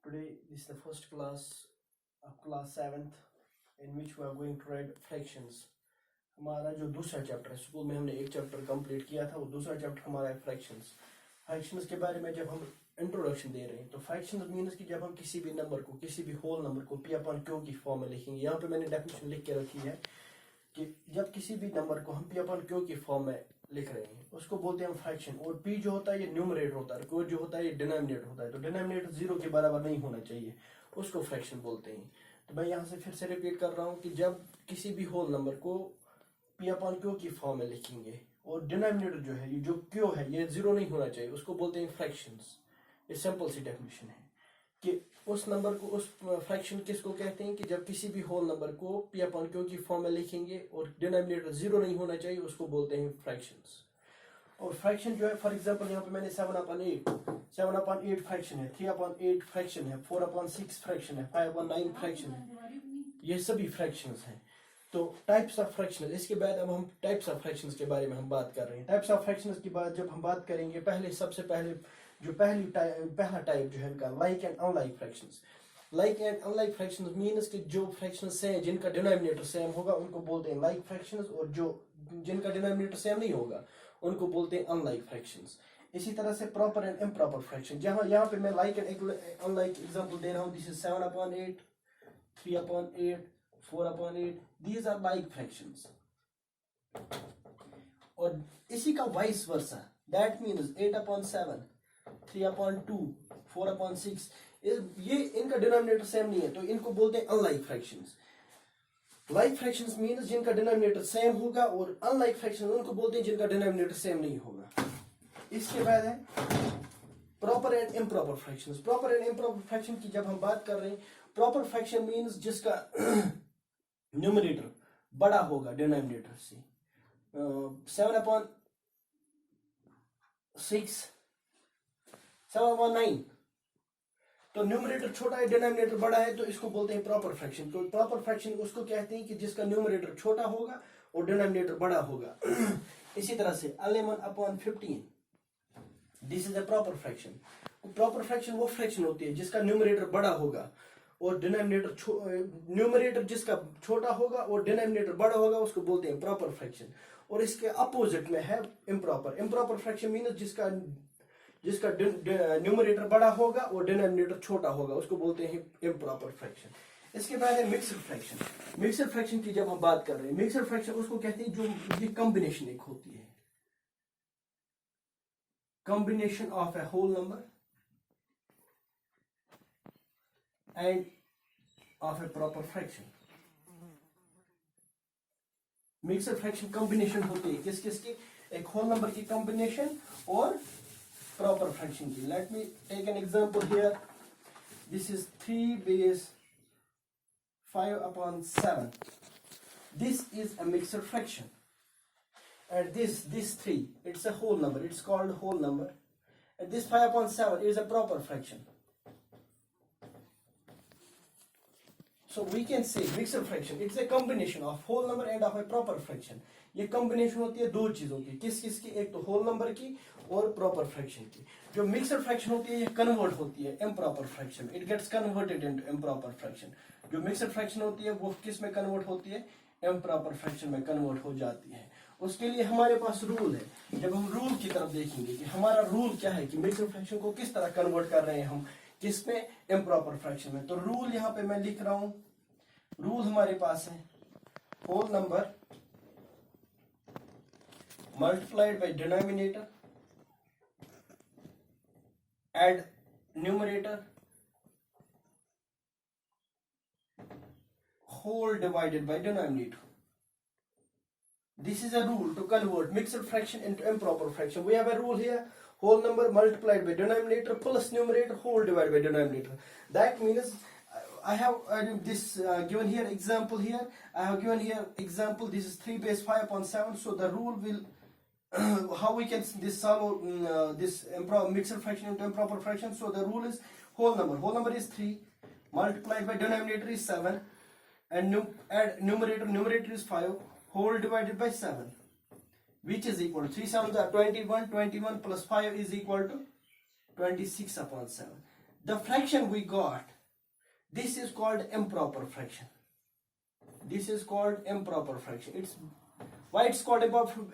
Today this is the first class of class 7th in which we are going to read fractions. हमारा जो दूसरा chapter है, school में हमने एक चैप्टर कंप्लीट किया था, वो दूसरा चैप्टर हमारा है फ्रैक्शंस. फ्रैक्शंस के बारे में जब हम इंट्रोडक्शन दे रहे हैं तो फ्रैक्शंस मीन्स कि जब हम किसी भी नंबर को, किसी भी होल नंबर को पी अपॉन क्यू की फॉर्म में लिखेंगे. यहाँ पे मैंने डेफिनेशन लिख के रखी है कि जब किसी भी नंबर को हम पी अपॉन क्यू की फॉर्म में लिख रहे हैं उसको बोलते हैं हम फ्रैक्शन. और पी जो होता है ये न्यूमरेटर होता है, क्यू जो होता है ये डिनोमिनेटर होता है. तो डिनोमिनेटर जीरो के बराबर नहीं होना चाहिए, उसको फ्रैक्शन बोलते हैं. तो मैं यहाँ से फिर से रिपीट कर रहा हूँ कि जब किसी भी होल नंबर को पी अपॉन क्यू की फॉर्म में लिखेंगे और डिनोमिनेटर जो है, ये जो क्यू है, ये जीरो नहीं होना चाहिए, उसको बोलते हैं फ्रैक्शंस. ये सिंपल सी डेफिनेशन है कि उस नंबर को, उस फ्रैक्शन किसको कहते हैं कि जब किसी भी होल नंबर को पी अपॉन क्यू की फॉर्म में लिखेंगे और डिनोमिनेटर जीरो नहीं होना चाहिए, उसको बोलते हैं फ्रैक्शंस. और फ्रैक्शन जो है, फॉर एग्जांपल यहाँ पे मैंने 7/8 फ्रैक्शन है, 3/8 फ्रैक्शन है, 4/6 फ्रैक्शन है, 5/9 फ्रैक्शन है, ये सभी फ्रैक्शंस हैं. तो टाइप्स ऑफ फ्रैक्शंस, इसके बाद अब हम टाइप्स ऑफ फ्रैक्शंस के बारे में हम बात कर रहे हैं. टाइप्स ऑफ फ्रैक्शंस की बात जब हम बात करेंगे, सबसे पहले जो पहला टाइप जो है इनका like and unlike fractions. Like and unlike fractions means कि जो फ्रैक्शंस हैं जिनका डिनोमिनेटर सेम होगा उनको बोलते हैं लाइक फ्रैक्शंस, और जो जिनका डिनोमिनेटर सेम नहीं होगा उनको बोलते हैं अनलाइक फ्रैक्शंस. इसी तरह से प्रॉपर एंड इम्प्रॉपर फ्रैक्शन, जहां यहाँ पे मैं लाइक एंड अनलाइक एग्जांपल दे रहा हूँ. This is 7/8, 3/8, 4/8. These are like fractions. और इसी का वाइस वर्सा, दैट मीन्स 8/7, 3/2, 4/6, ये इनका डिनोमिनेटर सेम नहीं है, तो इनको बोलते हैं unlike fractions. Like fractions means जिनका डिनोमिनेटर सेम होगा, और अनलाइक फ्रैक्शंस उनको बोलते हैं जिनका डिनोमिनेटर सेम नहीं होगा. इसके बाद है proper and improper fractions. Proper and improper fraction की जब हम बात कर रहे हैं, प्रॉपर फ्रैक्शन मीन्स जिसका न्यूमरेटर बड़ा होगा डिनोमिनेटर से. 7/6, 7/9, तो न्यूमरेटर छोटा है, डिनोमिनेटर बड़ा है, तो इसको बोलते हैं प्रॉपर फ्रैक्शन. तो प्रॉपर फ्रैक्शन उसको कहते हैं कि जिसका न्यूमरेटर छोटा होगा और डिनोमिनेटर बड़ा होगा. इसी तरह से 11/15, this is a proper fraction. Proper fraction वो फ्रैक्शन होती है जिसका न्यूमरेटर बड़ा होगा और न्यूमरेटर जिसका छोटा होगा और डिनोमिनेटर बड़ा होगा, उसको बोलते हैं प्रॉपर फ्रैक्शन. और इसके अपोजिट में है इम्प्रॉपर. इम्प्रॉपर फ्रैक्शन मीन्स जिसका न्यूमरेटर बड़ा होगा और डिनोमिनेटर छोटा होगा, उसको बोलते हैं इम्प्रॉपर फ्रैक्शन. इसके बाद है मिक्सड फ्रैक्शन. मिक्सड फ्रैक्शन की जब हम बात कर रहे हैं, मिक्सड फ्रैक्शन उसको कहते हैं जो ये कॉम्बिनेशन एक होती है, combination of a whole number and of a proper fraction. Mixed fraction combination होती है किस किस की? एक होल नंबर की कॉम्बिनेशन और प्रॉपर फ्रैक्शन की. Let me take an example here. This is 3/5/7. This is a mixed fraction. And this 3, it's a whole number, it's called whole number. And this 5/7 is a proper fraction. So we can say mixed fraction, it's a combination of whole number and of a proper fraction. ये combination होती है दो चीजों की. किस किस की? एक तो whole number की और proper fraction की. जो mixed fraction होती है ये convert होती है improper fraction. It gets converted into improper fraction. जो mixed fraction होती है वो किस में convert होती है? improper fraction में convert हो जाती है. उसके लिए हमारे पास रूल है. जब हम रूल की तरफ देखेंगे कि हमारा रूल क्या है कि मिक्सड फ्रैक्शन को किस तरह कन्वर्ट कर रहे हैं हम, किसमें? इम्प्रॉपर फ्रैक्शन में. तो रूल यहाँ पे मैं लिख रहा हूं. रूल हमारे पास है whole number multiplied by denominator add numerator whole divided by denominator. This is a rule to convert mixed fraction into improper fraction. We have a rule here: whole number multiplied by denominator plus numerator whole divided by denominator. That means I have this given here example here. I have given here example. This is 3/5/7. So the rule will how we can this solve this mixed fraction into improper fraction. So the rule is whole number. Whole number is 3 multiplied by denominator is 7, and add numerator is 5. Whole divided by 7, which is equal to 3 7 21. 21 plus 5 is equal to 26/7. the fraction we got, this is called improper fraction. This is called improper fraction. Why it's called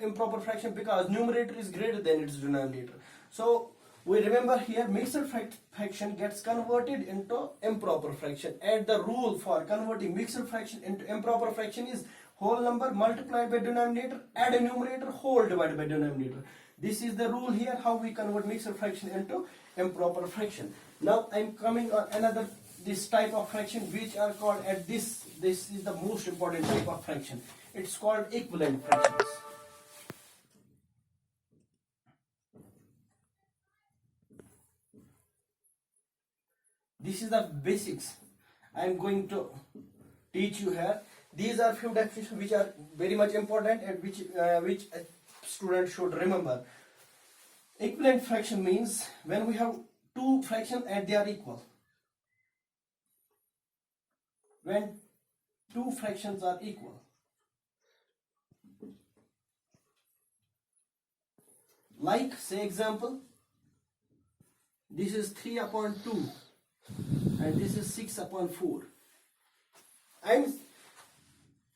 improper fraction? Because numerator is greater than its denominator. So we remember here mixed fraction gets converted into improper fraction, and the rule for converting mixed fraction into improper fraction is whole number multiplied by denominator, add a numerator, whole divided by denominator. This is the rule here, how we convert mixed fraction into improper fraction. Now I'm coming on another this type of fraction which are called at this is the most important type of fraction. It's called equivalent fractions. This is the basics I am going to teach you here. These are few definitions which are very much important and which a student should remember. Equivalent fraction means when we have two fractions and they are equal. When two fractions are equal. Like, say example, this is 3 upon 2 and this is 6 upon 4. I'm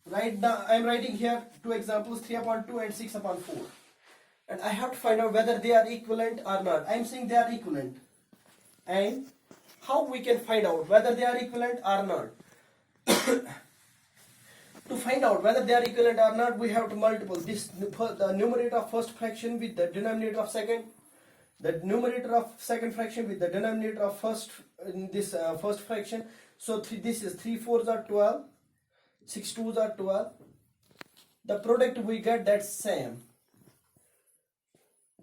writing here two examples, 3 upon 2 and 6 upon 4. And I have to find out whether they are equivalent or not. I'm saying they are equivalent. And how we can find out whether they are equivalent or not? To find out whether they are equivalent or not, we have to multiply the numerator of first fraction with the denominator of second, the numerator of second fraction with the denominator of first in this first fraction. So this is 3 4s are 12, 6 2s are 12. The product we get, that's same.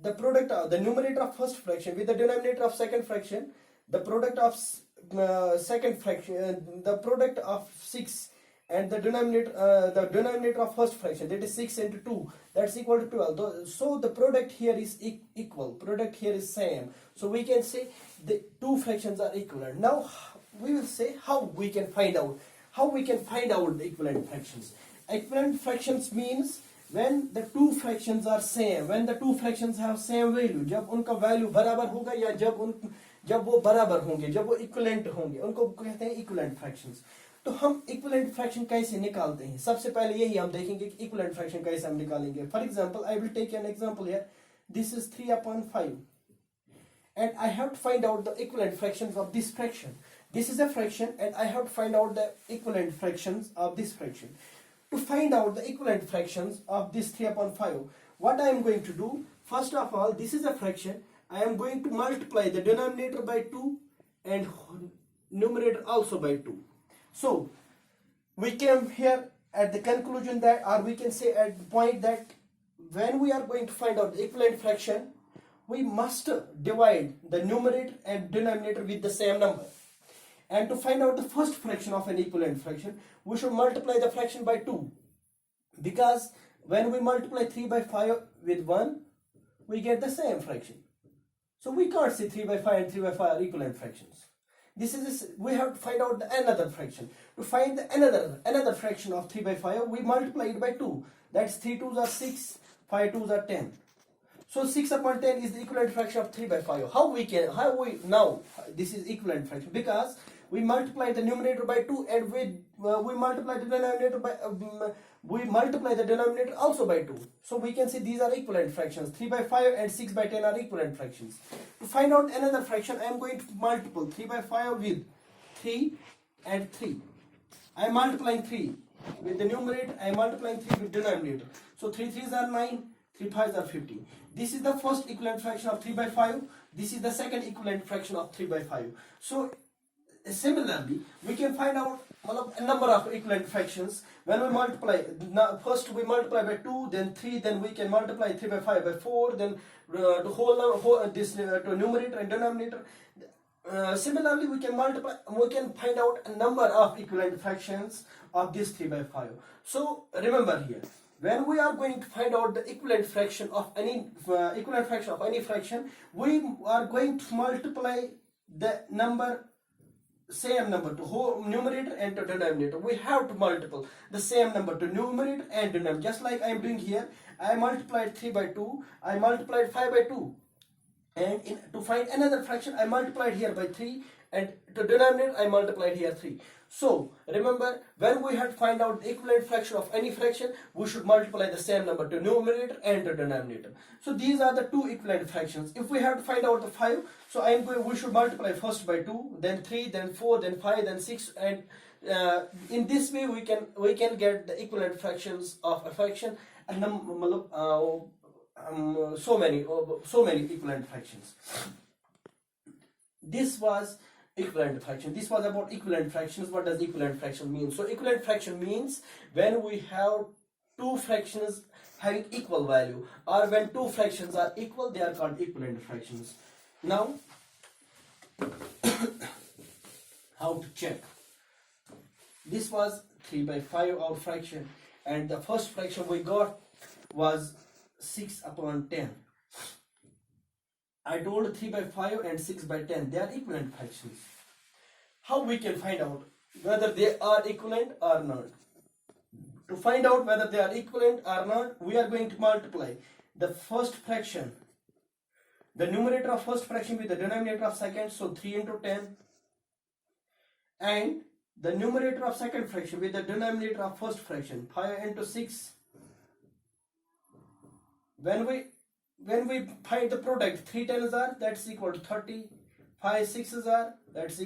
The product of the numerator of first fraction with the denominator of second fraction, the product of second fraction, the product of 6 and the denominator of first fraction, that is 6 into 2, that's equal to 12. So the product here is equal, product here is same. So we can say the two fractions are equivalent. Now we will say how we can find out the equivalent fractions. Equivalent fractions means when the two fractions are same, when the two fractions have same value, जब उनका value बराबर होगा या जब वो बराबर होंगे, जब वो equivalent होंगे, उनको कहते हैं equivalent fractions. तो हम equivalent fraction कैसे निकालते हैं? सबसे पहले यही हम देखेंगे कि equivalent fraction कैसे हम निकालेंगे. For example, I will take an example here. This is 3 upon 5. And I have to find out the equivalent fractions of this fraction. This is a fraction and I have to find out the equivalent fractions of this fraction. To find out the equivalent fractions of this 3 upon 5, what I am going to do, first of all, this is a fraction. I am going to multiply the denominator by 2 and numerator also by 2. So we came here at the conclusion that, or we can say at the point that when we are going to find out the equivalent fraction, we must divide the numerator and denominator with the same number. And to find out the first fraction of an equivalent fraction, we should multiply the fraction by 2. Because when we multiply 3 by 5 with 1, we get the same fraction. So we can't say 3 by 5 and 3 by 5 are equivalent fractions. We have to find out another fraction. To find another fraction of 3 by 5, we multiply it by 2. That's 3 2s are 6, 5 2s are 10. So 6 upon 10 is the equivalent fraction of 3 by 5. How we now this is equivalent fraction? Because we multiply the numerator by 2 and we multiply the denominator by we multiply the denominator also by 2. So we can say these are equivalent fractions. 3 by 5 and 6 by 10 are equivalent fractions. To find out another fraction, I am going to multiply 3 by 5 with 3 and 3. I am multiplying 3 with the numerator, I am multiplying 3 with denominator. So 3 3s are 9, 3 5s are 15. This is the first equivalent fraction of 3 by 5. This is the second equivalent fraction of 3 by 5. So similarly, we can find out a number of equivalent fractions when we multiply. First we multiply by 2, then 3, then we can multiply 3 by 5 by 4, then the whole this to numerator and denominator. Similarly, we can find out a number of equivalent fractions of this 3 by 5. So remember here, when we are going to find out the equivalent fraction of any fraction, we are going to multiply the same number to whole numerator and to denominator. We have to multiply the same number to numerator and denominator. Just like I am doing here, I multiplied 3 by 2, I multiplied 5 by 2. and to find another fraction I multiplied here by 3, and to denominator I multiplied here 3. So remember, when we had to find out the equivalent fraction of any fraction, we should multiply the same number to numerator and to denominator. So these are the two equivalent fractions. If we have to find out the 5, so we should multiply first by 2, then 3, then 4, then 5, then 6, and in this way we can get the equivalent fractions of a fraction, and so many equivalent fractions. This was equivalent fraction. This was about equivalent fractions. What does equivalent fraction mean? So equivalent fraction means when we have two fractions having equal value, or when two fractions are equal, they are called equivalent fractions. Now how to check? This was 3 by 5 our fraction, and the first fraction we got was 6 upon 10. I told 3 by 5 and 6 by 10, they are equivalent fractions. How we can find out whether they are equivalent or not? To find out whether they are equivalent or not, we are going to multiply the first fraction, the numerator of first fraction with the denominator of second, so 3 into 10, and the numerator of second fraction with the denominator of first fraction, 5 into 6. When we find the product, 3 10s are, that's equal to 30, 5 6s are, that's